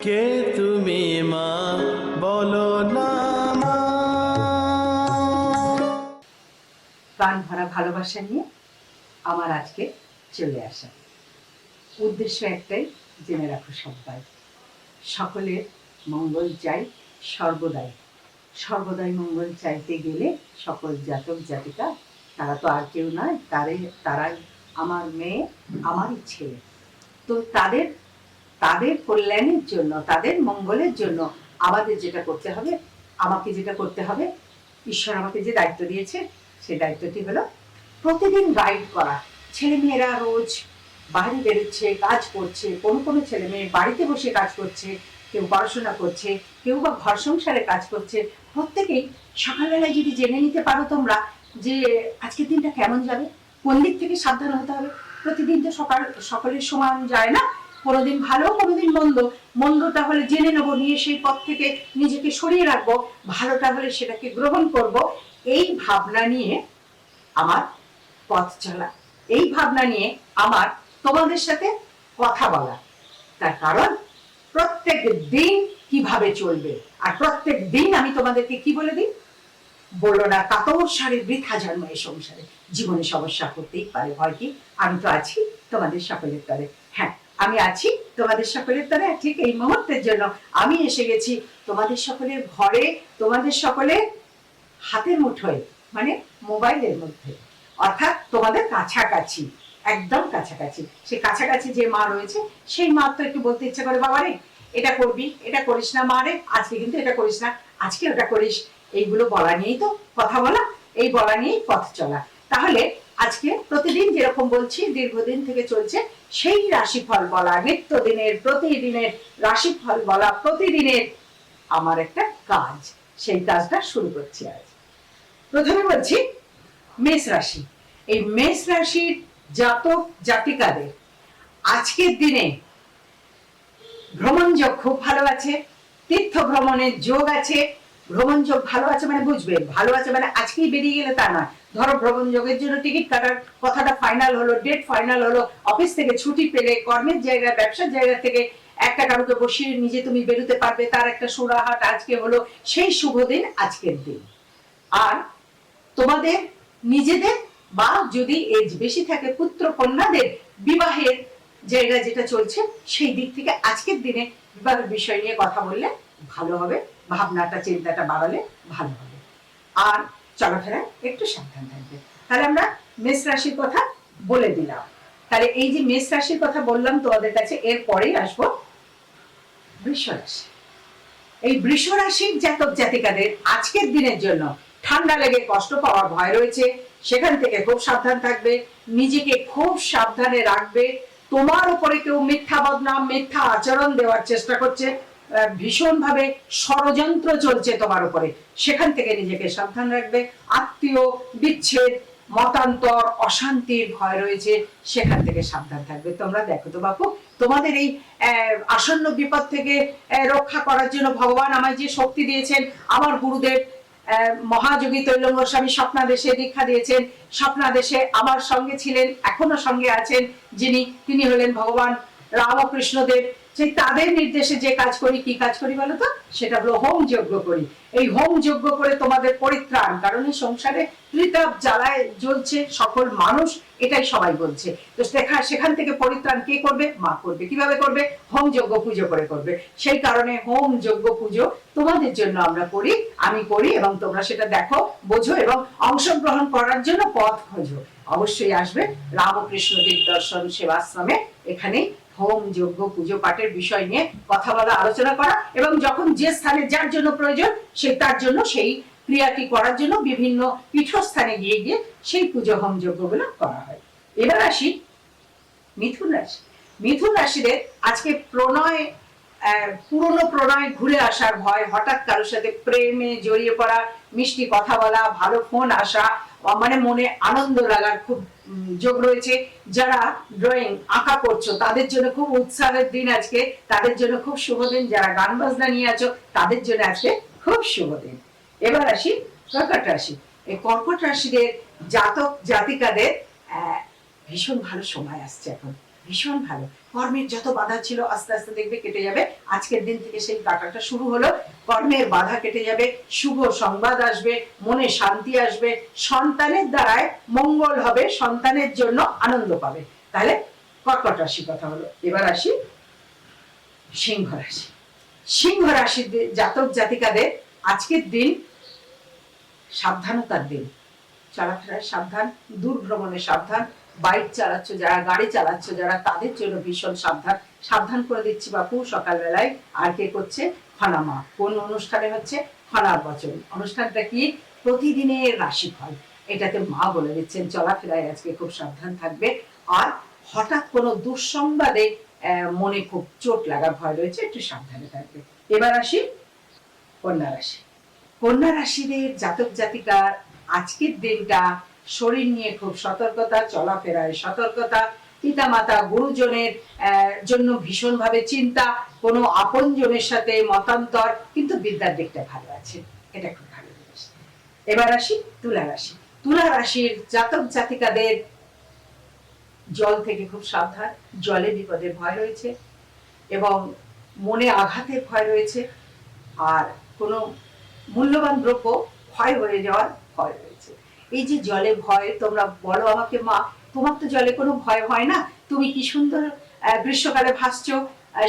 কে তুমি মা বলো না মা। প্রাণ ভরা ভালোবাসা নিয়ে আমার আজকে চলে আসা উদ্দেশ্য একটাই, জেনে রাখো সবাই, সকলের মঙ্গল চাই সর্বদাই। সর্বদাই মঙ্গল চাইতে গেলে সকল জাতক জাতিকা, তারা তো আর কেউ নয়, তারাই আমার মেয়ে, আমারই ছেলে। তো তাদের তাদের কল্যাণের জন্য, তাদের মঙ্গলের জন্য আমাদের যেটা করতে হবে, আমাকে যেটা করতে হবে, ঈশ্বর আমাকে যে দায়িত্ব দিয়েছে, সেই দায়িত্বটি হলো প্রতিদিন গাইড করা। ছেলে মেয়েরা রোজ বাইরে বেরোচ্ছে, কাজ করছে, কোনো কোনো ছেলে মেয়ে বাড়িতে বসে কাজ করছে, কেউ পড়াশোনা করছে, কেউ বা ঘর সংসারে কাজ করছে। প্রত্যেকেই সকালবেলায় যদি জেনে নিতে পারো তোমরা যে আজকের দিনটা কেমন যাবে, কোন দিক থেকে সাবধান হতে হবে। প্রতিদিন তো সকলের সমান যায় না, কোনোদিন ভালো কোনোদিন মন্দ। মন্দটা হলে জেনে নেবো, নিয়ে সেই পথ থেকে নিজেকে সরিয়ে রাখবো, ভালোটা হলে সেটাকে গ্রহণ করব। এই ভাবনা নিয়ে আমার পথ চলা, এই ভাবনা নিয়ে আমার তোমাদের সাথে কথা বলা। তার কারণ প্রত্যেক দিন কিভাবে চলবে, আর প্রত্যেক দিন আমি তোমাদেরকে কি বলে দিই, বললো না কাতর সারে বৃথা জন্ম এই সংসারে, জীবনে সমস্যা করতেই পারে, ভয় কি, আমি তো আছি তোমাদের সকলের তরে। হ্যাঁ, আমি আছি তোমাদের সকলের তরে। ঠিক এই মুহূর্তের জন্য আমি এসে গেছি তোমাদের সকলের ঘরে, তোমাদের সকলের হাতের মুঠোয়, মানে মোবাইলের মধ্যে, অর্থাৎ তোমাদের কাছাকাছি, একদম কাছাকাছি। সে কাছাকাছি যে মা রয়েছে, সেই মা তো একটু বলতে ইচ্ছা করে, বাবা রে এটা করবি, এটা করিস না, মা রে আজকে কিন্তু এটা করিস না, আজকে ওটা করিস। এইগুলো বলা নিয়েই তো কথা বলা, এই বলা নিয়েই পথ চলা। তাহলে আজকে প্রতিদিন যেরকম বলছি, দীর্ঘদিন থেকে চলছে সেই রাশিফল বলা, নিত্যদিনের প্রতিদিনের রাশিফল বলা, প্রতিদিনের আমার একটা কাজ, সেই কাজটা শুরু করছি আজ। প্রথমে বলছি মেষ রাশি। এই মেষ রাশির জাতক জাতিকাদের আজকের দিনে ভ্রমণ যোগ খুব ভালো আছে, তীর্থ ভ্রমণের যোগ আছে। ভ্রমণ যোগ ভালো আছে মানে বুঝবে, ভালো আছে মানে আজকেই বেরিয়ে গেলে তা নয়। ধরো ভ্রমণ যোগের জন্য টিকিট কাটার কথাটা ফাইনাল হলো, ডেট ফাইনাল হলো, অফিস থেকে ছুটি পেলে, কর্মের জায়গা ব্যবসার জায়গা থেকে একটা কারোকে বসিয়ে নিজে তুমি বেরোতে পারবে, তার একটা সুরাহাট আজকে হলো, সেই শুভ দিন আজকের দিন। আর তোমাদের নিজেদের বা যদি এজ বেশি থাকে পুত্র কন্যাদের বিবাহের জায়গা যেটা চলছে, সেই দিক থেকে আজকের দিনে বিবাহের বিষয় নিয়ে কথা বললে ভালো হবে, ভাবনাটা চিন্তাটা বাড়ালে ভালো হবে। আর চলাফেরায় একটু সাবধান থাকবে। তাহলে আমরা মেষ রাশির কথা বলে দিলাম। তাহলে এই যে মেষ রাশির কথা বললাম তোমাদের কাছে, এর পরেই আসবো বৃষ রাশি। এই বৃষ রাশির জাতক জাতিকাদের আজকের দিনের জন্য ঠান্ডা লেগে কষ্ট পাওয়ার ভয় রয়েছে, সেখান থেকে খুব সাবধান থাকবে, নিজেকে খুব সাবধানে রাখবে। তোমার উপরে কেউ মিথ্যা বদনাম, মিথ্যা আচরণ দেওয়ার চেষ্টা করছে, ভীষণভাবে ষড়যন্ত্র চলছে তোমার উপরে, সেখান থেকে নিজেকে সাবধান রাখবে। আত্মীয় বিচ্ছেদ, মতান্তর, অশান্তির ভয় রয়েছে, সেখান থেকে সাবধান থাকবে। তোমরা দেখো তো বাপু, তোমাদের এই আসন্ন বিপদ থেকে রক্ষা করার জন্য ভগবান আমায় যে শক্তি দিয়েছেন, আমার গুরুদেব মহাযোগী তৈলঙ্গ স্বামী স্বপ্নাদেশে দীক্ষা দিয়েছেন। স্বপ্নাদেশে আমার সঙ্গে ছিলেন, এখনো সঙ্গে আছেন যিনি, তিনি হলেন ভগবান রামকৃষ্ণদেব। সেই তাদের নির্দেশে যে কাজ করি, কি কাজ করি বলতো, সেটা হলো হোম যজ্ঞ করি। এই হোম যজ্ঞ করে তোমাদের পরিত্রাণ, কারণ এই সংসারে ত্রিতাপ জ্বালায় জ্বলছে সকল মানুষ, এটাই সবাই বলছে। তো সেখান থেকে পরিত্রাণ কে করবে? মা করবে। কিভাবে করবে? হোম যজ্ঞ পুজো করে করবে। সেই কারণে হোম যজ্ঞ পুজো তোমাদের জন্য আমরা করি, আমি করি, এবং তোমরা সেটা দেখো, বোঝো এবং অংশগ্রহণ করার জন্য পথ খোঁজো। অবশ্যই আসবে রামকৃষ্ণ দিগদর্শন সেবাশ্রমে। এখানে হোম যজ্ঞ পুজো পাঠের বিষয় নিয়ে কথা বলা, আলোচনা করা, এবং যখন যে স্থানে যার জন্য প্রয়োজন, সে তার জন্য সেই ক্রিয়াটি করার জন্য বিভিন্ন পীঠস্থানে গিয়ে গিয়ে সেই পুজো হোম যজ্ঞগুলো করা হয়। এবার আসি মিথুন রাশি। মিথুন রাশিদের আজকে প্রণয়, পুরনো প্রণয় ঘুরে আসার ভয়, হঠাৎ কারোর সাথে প্রেমে জড়িয়ে পড়া, মিষ্টি কথা বলা, ভালো ফোন আসা, মানে মনে আনন্দ লাগার খুব যোগ রয়েছে। যারা ড্রয়িং আঁকা করছো তাদের জন্য খুব উৎসাহের দিন আজকে, তাদের জন্য খুব শুভ দিন। যারা গান বাজনা নিয়ে আছো তাদের জন্য আজকে খুব শুভ দিন। এবার আসি কর্কট রাশি। এই কর্কট রাশিদের জাতক জাতিকাদের ভীষণ ভালো সময় আসছে এখন, ভীষণ ভালো। কর্মের যত বাধা ছিল আস্তে আস্তে দেখবে কেটে যাবে। আজকের দিন থেকে সেই কাটাটা শুরু হলো, কর্মের বাধা কেটে যাবে, শুভ সংবাদ আসবে, মনে শান্তি আসবে, সন্তানের দ্বারায় মঙ্গল হবে, সন্তানের জন্য আনন্দ পাবে। তাহলে কর্কট রাশি কথা হলো। এবার আসি সিংহ রাশি। সিংহ রাশির জাতক জাতিকাদের আজকের দিন সাবধানতার দিন, চলাফেরায় সাবধান, দূর ভ্রমণে সাবধান, বাইক চালাচ্ছ যারা, গাড়ি চালাচ্ছ যারা, তাদের জন্য ভীষণ সাবধান। সাবধান করে দিচ্ছি বাপু সকালবেলায়। আর কে করছে? ফানামা। কোন অনুষ্ঠানে হচ্ছে? ফানার বচন। অনুষ্ঠানটা কি? প্রতিদিনের রাশিফল। এটাতে মা বলে দিচ্ছেন চলাফেরায় আজকে খুব সাবধান থাকবে। আর হঠাৎ কোনো দুঃসংবাদে মনে খুব চোট লাগার ভয় রয়েছে, একটু সাবধানে থাকবে। এবার আসি কন্যা রাশি। কন্যা রাশিদের জাতক জাতিকার আজকের দিনটা শরীর নিয়ে খুব সতর্কতা, চলাফেরায় সতর্কতা, পিতামাতা গুরুজনের জন্য ভীষণভাবে চিন্তা, কোনো আপনজনের সাথে মতান্তর, কিন্তু বিদ্যার দিকটা ভালো আছে, এটা খুব ভালো জিনিস। এবার আসি তুলা রাশি। তুলা রাশির জাতক জাতিকাদের জল থেকে খুব সাবধান, জলে বিপদের ভয় রয়েছে এবং মনে আঘাতের ভয় রয়েছে, আর কোনো মূল্যবান দ্রব্য ক্ষয় হয়ে যাওয়ার ভয় রয়েছে। এই যে জলে ভয়, তোমরা বলো আমাকে মা তোমার তো জলে কোনো ভয় হয় না, তুমি কি সুন্দর গ্রীষ্মকালে ভাসছো,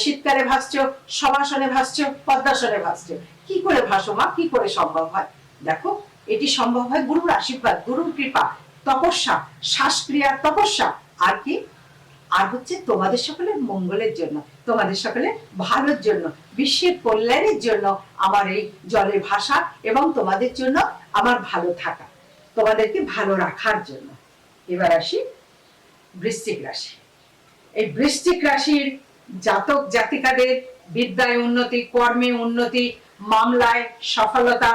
শীতকালে ভাসছো, সবাসনে ভাসছো, পদ্মাসনে ভাসছো, কি করে ভাসো মা, কি করে সম্ভব হয়? দেখো, এটি সম্ভব হয় গুরুর আশীর্বাদ, গুরুর কৃপা, তপস্যা, শ্বাসক্রিয়ার তপস্যা, আর কি, আর হচ্ছে তোমাদের সকলের মঙ্গলের জন্য, তোমাদের সকলের ভালোর জন্য, বিশ্বের কল্যাণের জন্য আমার এই জলে ভাসা এবং তোমাদের জন্য আমার ভালো থাকা, তোমাদেরকে ভালো রাখার জন্য। এবার আসি বৃশ্চিক রাশি। এই বৃশ্চিক রাশির জাতক জাতিকাদের বিদ্যায় উন্নতি, কর্মে উন্নতি, মামলায় সফলতা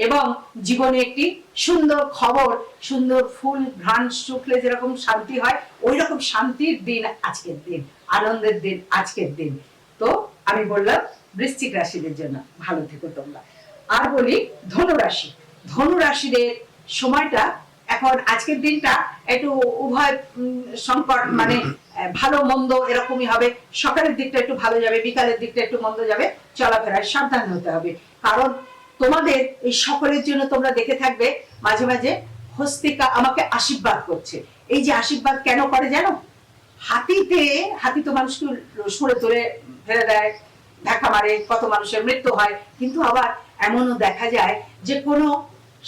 এবং জীবনে একটি সুন্দর খবর, সুন্দর ফুল ঘ্রাণ শুকলে যেরকম শান্তি হয়, ওই রকম শান্তির দিন আজকের দিন, আনন্দের দিন আজকের দিন। তো আমি বললাম বৃশ্চিক রাশিদের জন্য ভালো থেকো তোমরা। আর বলি ধনু রাশি। ধনু রাশিদের সময়টা এখন আজকের দিনটা একটু উভয় সংকট, মানে ভালো মন্দ এরকমই হবে। সকালের দিকটা একটু ভালো যাবে, বিকালের দিকটা একটু মন্দ যাবে, চলাফেরায় সাবধান হতে হবে। কারণ তোমাদের এই সকলের জন্য তোমরা দেখে থাকবে মাঝে মাঝে হস্তিকা আমাকে আশীর্বাদ করছে। এই যে আশীর্বাদ কেন করে জানো? হাতি তো মানুষকে সরে তুলে ফেলে দেয়, ধাক্কা মারে, কত মানুষের মৃত্যু হয়, কিন্তু আবার এমনও দেখা যায় যে কোনো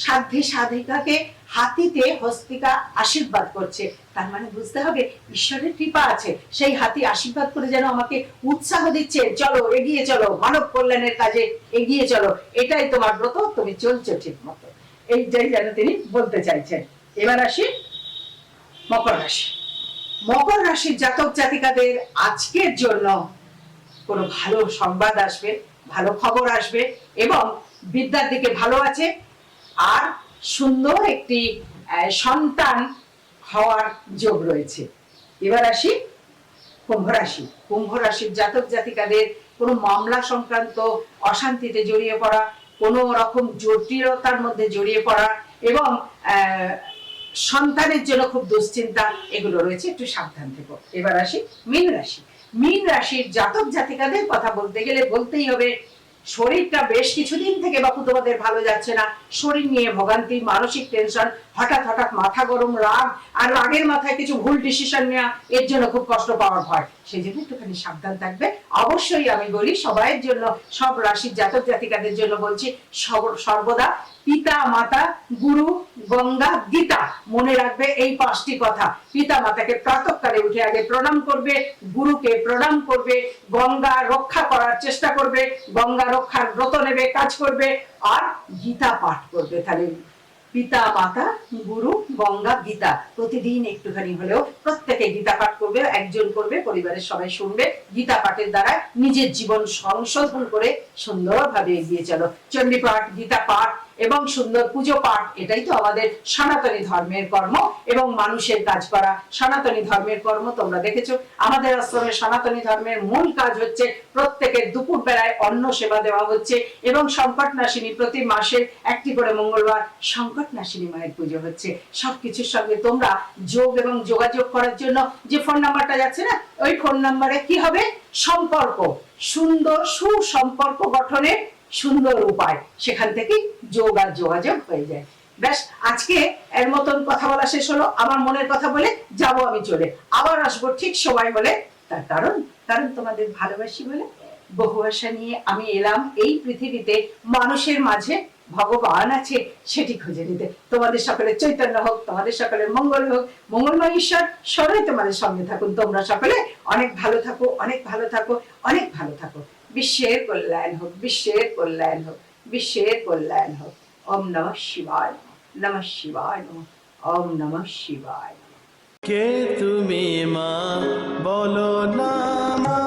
সাধ্যী সাধিকাকে হাতিতে হস্তিকা আশীর্বাদ করছে। তার মানে বুঝতে হবে ঈশ্বরের কৃপা আছে, সেই হাতি আশীর্বাদ করে যেন আমাকে উৎসাহ দিচ্ছে, চলো এগিয়ে চলো, মানব কল্যাণের কাজে এগিয়ে চলো, এটাই তোমার ব্রত, তুমি চলছো ঠিক মতো, এইটাই যেন তিনি বলতে চাইছেন। এবার আসি মকর রাশি। মকর রাশির জাতক জাতিকাদের আজকের জন্য কোনো ভালো সংবাদ আসবে, ভালো খবর আসবে এবং বিদ্যার দিকে ভালো আছে, আর সুন্দর একটি সন্তান হওয়ার যোগ রয়েছে। এবার আসি কুম্ভ রাশি। কুম্ভ রাশির জাতক জাতিকাদের কোনো মামলা সংক্রান্ত অশান্তিতে জড়িয়ে পড়া, কোনো রকম জটিলতার মধ্যে জড়িয়ে পড়া এবং সন্তানের জন্য খুব দুশ্চিন্তা, এগুলো রয়েছে, একটু সাবধান থেকো। এবার আসি মীন রাশি। মীন রাশির জাতক জাতিকাদের কথা বলতে গেলে বলতেই হবে শরীরটা বেশ কিছুদিন থেকে বাপু তোমাদের ভালো যাচ্ছে না, শরীর নিয়ে ভোগান্তি, মানসিক টেনশন, হঠাৎ হঠাৎ মাথা গরম, রাগ, আর রাগের মাথায় কিছু ভুল ডিসিশন নেওয়া, এর জন্য খুব কষ্ট পাওয়ার ভয়, সেই জন্য একটুখানি সাবধান থাকবে। অবশ্যই আমি বলি সবাইয়ের জন্য, সব রাশির জাতক জাতিকাদের জন্য বলছি, সর্বদা পিতা মাতা গুরু গঙ্গা গীতা মনে রাখবে এই 5টি কথা। পিতা মাতাকে প্রাতঃকালে উঠে আগে প্রণাম করবে, গুরুকে প্রণাম করবে, গঙ্গা রক্ষা করার চেষ্টা করবে, গঙ্গা রক্ষার ব্রত নেবে, কাজ করবে, আর গীতা পাঠ করবে। তাহলে পিতা মাতা গুরু গঙ্গা গীতা প্রতিদিন একটুখানি হলেও প্রত্যেকে গীতা পাঠ করবে, একজন করবে, পরিবারের সবাই শুনবে। গীতা পাঠের দ্বারা নিজের জীবন সংশোধন করে সুন্দরভাবে এগিয়ে চলো। চণ্ডী পাঠ, গীতা পাঠ এবং সুন্দর পুজো পাঠ, এটাই তো আমাদের সনাতনী ধর্মের কর্ম এবং মানুষের কাজ করা সনাতনী ধর্মের কর্ম। তোমরা দেখেছো আমাদের আশ্রমে সনাতনী ধর্মের মূল কাজ হচ্ছে প্রত্যেকের দুপুর বেলায় অন্ন সেবা দেওয়া হচ্ছে এবং সংকট নাশিনী প্রতি মাসে একটি করে মঙ্গলবার সংকট নাশিনী মায়ের পুজো হচ্ছে। সবকিছুর সঙ্গে তোমরা যোগ এবং যোগাযোগ করার জন্য যে ফোন নাম্বারটা যাচ্ছে না, ওই ফোন নাম্বারে কি হবে, সম্পর্ক, সুন্দর সুসম্পর্ক গঠনের সুন্দর উপায়, সেখান থেকে যোগ আর যোগাযোগ হয়ে যায়। ব্যাস, আজকে এর মতন কথা বলা শেষ হলো। আমার মনের কথা বলে যাব আমি চলে, আবার আসবো ঠিক সময় বলে। তার কারণ তোমাদের ভালোবাসি বলে। বহু আশা নিয়ে আমি এলাম এই পৃথিবীতে, মানুষের মাঝে ভগবান আছে সেটি খুঁজে নিতে। তোমাদের সকলের চৈতন্য হোক, তোমাদের সকলের মঙ্গল হোক, মঙ্গলময় ঈশ্বর সবাই তোমাদের সঙ্গে থাকুন। তোমরা সকলে অনেক ভালো থাকো, অনেক ভালো থাকো, অনেক ভালো থাকো। বিশ্বের কল্যাণ হোক, বিশ্বের কল্যাণ হোক, বিশ্বের কল্যাণ হোক। ওম নমঃ শিবায়, নমঃ শিবায় নমঃ, ওম নমঃ শিবায়। কে তুমি মা বলো না মা।